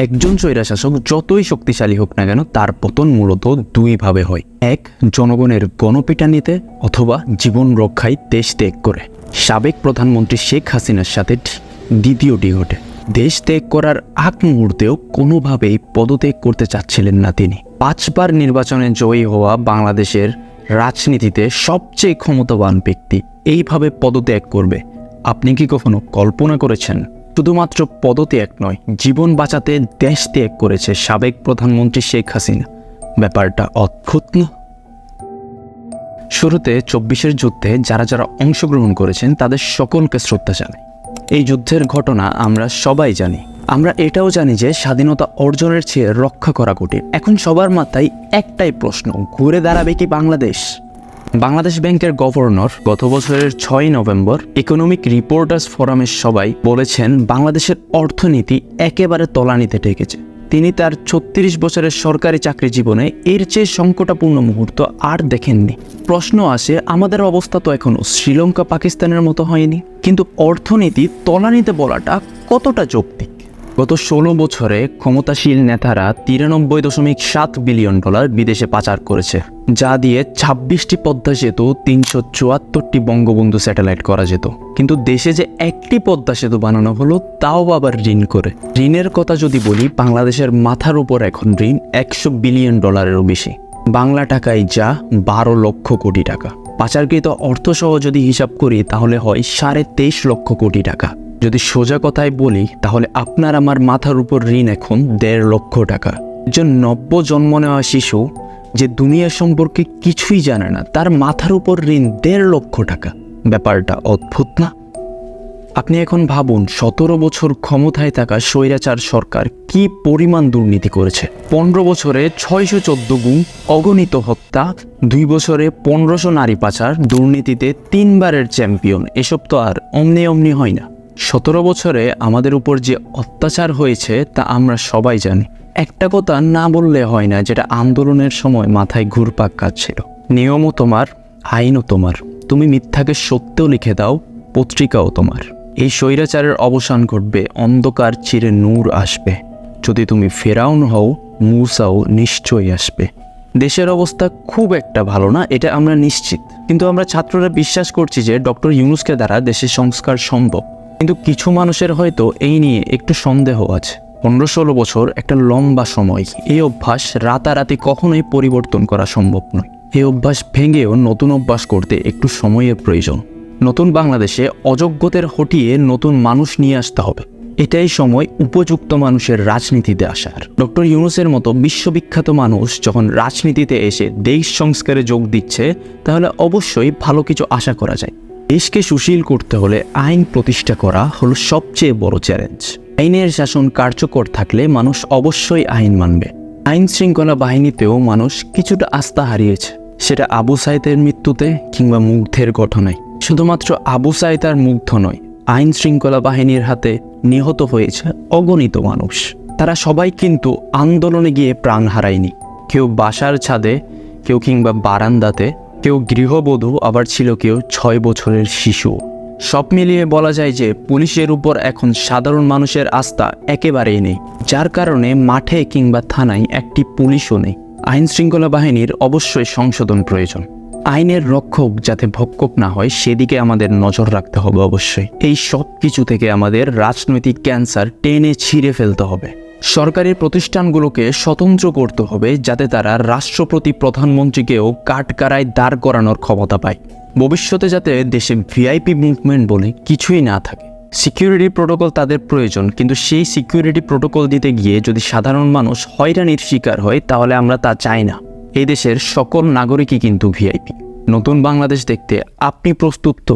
একজন স্বৈরশাসক যতই শক্তিশালী হোক না কেন তার পতন মূলত দুইভাবে হয়। এক, জনগণের গণপিটানিতে, অথবা জীবন রক্ষায় দেশ ত্যাগ করে। সাবেক প্রধানমন্ত্রী শেখ হাসিনার সাথে দ্বিতীয়টি ঘটে। দেশ ত্যাগ করার আগ মুহূর্তেও কোনোভাবেই পদত্যাগ করতে চাচ্ছিলেন না তিনি। 5 বার নির্বাচনে জয়ী হওয়া বাংলাদেশের রাজনীতিতে সবচেয়ে ক্ষমতাবান ব্যক্তি এইভাবে পদত্যাগ করবে, আপনি কি কখনো কল্পনা করেছেন? শুধুমাত্র পদত্যাগ নয়, জীবন বাঁচাতে দেশ ত্যাগ করেছে সাবেক প্রধানমন্ত্রী শেখ হাসিনা। ব্যাপারটা অদ্ভুত না? শুরুতে 24-এর যুদ্ধে যারা যারা অংশগ্রহণ করেছেন তাদের সকলকে শ্রদ্ধা জানাই। এই যুদ্ধের ঘটনা আমরা সবাই জানি। আমরা এটাও জানি যে স্বাধীনতা অর্জনের চেয়ে রক্ষা করা কঠিন। এখন সবার মাথায় একটাই প্রশ্ন, ঘুরে দাঁড়াবে কি বাংলাদেশ? বাংলাদেশ ব্যাংকের গভর্নর গত বছরের 6 নভেম্বর ইকোনমিক রিপোর্টার্স ফোরামের সবাই বলেছেন বাংলাদেশের অর্থনীতি একেবারে তলানিতে ঠেকেছে। তিনি তার 36 বছরের সরকারি চাকরি জীবনে এর চেয়ে সংকটাপূর্ণ মুহূর্ত আর দেখেননি। প্রশ্ন আসে, আমাদের অবস্থা তো এখনো শ্রীলঙ্কা পাকিস্তানের মতো হয়নি, কিন্তু অর্থনীতি তলানিতে বলাটা কতটা যৌক্তিক? গত 16 বছরে ক্ষমতাশীল নেতারা 93.7 বিলিয়ন ডলার বিদেশে পাচার করেছে, যা দিয়ে 26টি পদ্মা সেতু, 374টি বঙ্গবন্ধু স্যাটেলাইট করা যেত। কিন্তু দেশে যে একটি পদ্মা সেতু বানানো হলো তাও আবার ঋণ করে। ঋণের কথা যদি বলি, বাংলাদেশের মাথার উপর এখন ঋণ 100 বিলিয়ন ডলারেরও বেশি। বাংলা টাকায় যা 12 লক্ষ কোটি টাকা। পাচারকৃত অর্থসহ যদি হিসাব করি তাহলে হয় 23.5 লক্ষ কোটি টাকা। যদি সোজা কথায় বলি তাহলে আপনার আমার মাথার উপর ঋণ এখন 1.5 লক্ষ টাকা। একজন নব্য জন্ম নেওয়া শিশু যে দুনিয়া সম্পর্কে কিছুই জানে না, তার মাথার উপর ঋণ 1.5 লক্ষ টাকা। ব্যাপারটা অদ্ভুত না? আপনি এখন ভাবুন, 17 বছর ক্ষমতায় থাকা স্বৈরাচার সরকার কি পরিমাণ দুর্নীতি করেছে। 15 বছরে 614 গুম, অগণিত হত্যা, 2 বছরে 1500 নারী পাচার, দুর্নীতিতে 3 বারের চ্যাম্পিয়ন। এসব তো আর অমনি হয় না। 17 বছরে আমাদের উপর যে অত্যাচার হয়েছে তা আমরা সবাই জানি। একটা কথা না বললে হয় না, যেটা আন্দোলনের সময় মাথায় ঘুরপাক খাচ্ছিল। নিয়মও তোমার, আইনও তোমার। তুমি মিথ্যাকে সত্যও লিখে দাও, পত্রিকাও তোমার। এই স্বৈরাচারের অবসান ঘটবে, অন্ধকার চিরে নূর আসবে। যদি তুমি ফেরাউন হও, মূসাও নিশ্চয়ই আসবে। দেশের অবস্থা খুব একটা ভালো না, এটা আমরা নিশ্চিত। কিন্তু আমরা ছাত্ররা বিশ্বাস করছি যে ডক্টর ইউনূসকে দ্বারা দেশের সংস্কার সম্ভব। কিন্তু কিছু মানুষের হয়তো এই নিয়ে একটু সন্দেহ আছে। 15-16 বছর একটা লম্বা সময়। এই অভ্যাস রাতারাতি কখনোই পরিবর্তন করা সম্ভব নয়। এই অভ্যাস ভেঙেও নতুন অভ্যাস করতে একটু সময়ের প্রয়োজন। নতুন বাংলাদেশে অযোগ্যদের হটিয়ে নতুন মানুষ নিয়ে আসতে হবে। এটাই সময় উপযুক্ত মানুষের রাজনীতিতে আসার। ডক্টর ইউনূসের মতো বিশ্ববিখ্যাত মানুষ যখন রাজনীতিতে এসে দেশ সংস্কারে যোগ দিচ্ছে, তাহলে অবশ্যই ভালো কিছু আশা করা যায়। দেশকে সুশীল করতে হলে আইন প্রতিষ্ঠা করা হলো সবচেয়ে বড় চ্যালেঞ্জ। আইনের শাসন কার্যকর থাকলে মানুষ অবশ্যই আইন মানবে। আইন শৃঙ্খলা বাহিনীতেও মানুষ কিছুটা আস্থা হারিয়েছে, সেটা আবু সাঈদের মৃত্যুতে কিংবা মুগ্ধের ঘটনায়। শুধুমাত্র আবু সাঈদ আর মুগ্ধ নয়, আইন শৃঙ্খলা বাহিনীর হাতে নিহত হয়েছে অগণিত মানুষ। তারা সবাই কিন্তু আন্দোলনে গিয়ে প্রাণ হারায়নি। কেউ বাসার ছাদে, কেউ কিংবা বারান্দাতে, কেউ গৃহবধূ, আবার ছিল কেউ 6 বছরের শিশু। সব মিলিয়ে বলা যায় যে পুলিশের উপর এখন সাধারণ মানুষের আস্থা একেবারেই নেই, যার কারণে মাঠে কিংবা থানায় একটি পুলিশও নেই। আইন শৃঙ্খলা বাহিনীর অবশ্যই সংশোধন প্রয়োজন। আইনের রক্ষক যাতে ভক্ষক না হয় সেদিকে আমাদের নজর রাখতে হবে অবশ্যই। এই সব কিছু থেকে আমাদের রাজনৈতিক ক্যান্সার টেনে ছিঁড়ে ফেলতে হবে। সরকারি প্রতিষ্ঠানগুলোকে স্বতন্ত্র করতে হবে, যাতে তারা রাষ্ট্রপতি প্রধানমন্ত্রীকেও কাঠগড়ায় দাঁড় করানোর ক্ষমতা পায়। ভবিষ্যতে যাতে দেশে ভিআইপি মুভমেন্ট বলে কিছুই না থাকে। সিকিউরিটি প্রোটোকল তাদের প্রয়োজন, কিন্তু সেই সিকিউরিটি প্রোটোকল দিতে গিয়ে যদি সাধারণ মানুষ হয়রানির শিকার হয় তাহলে আমরা তা চাই না। এই দেশের সকল নাগরিকই কিন্তু ভিআইপি। নতুন বাংলাদেশ দেখতে আপনি প্রস্তুত তো?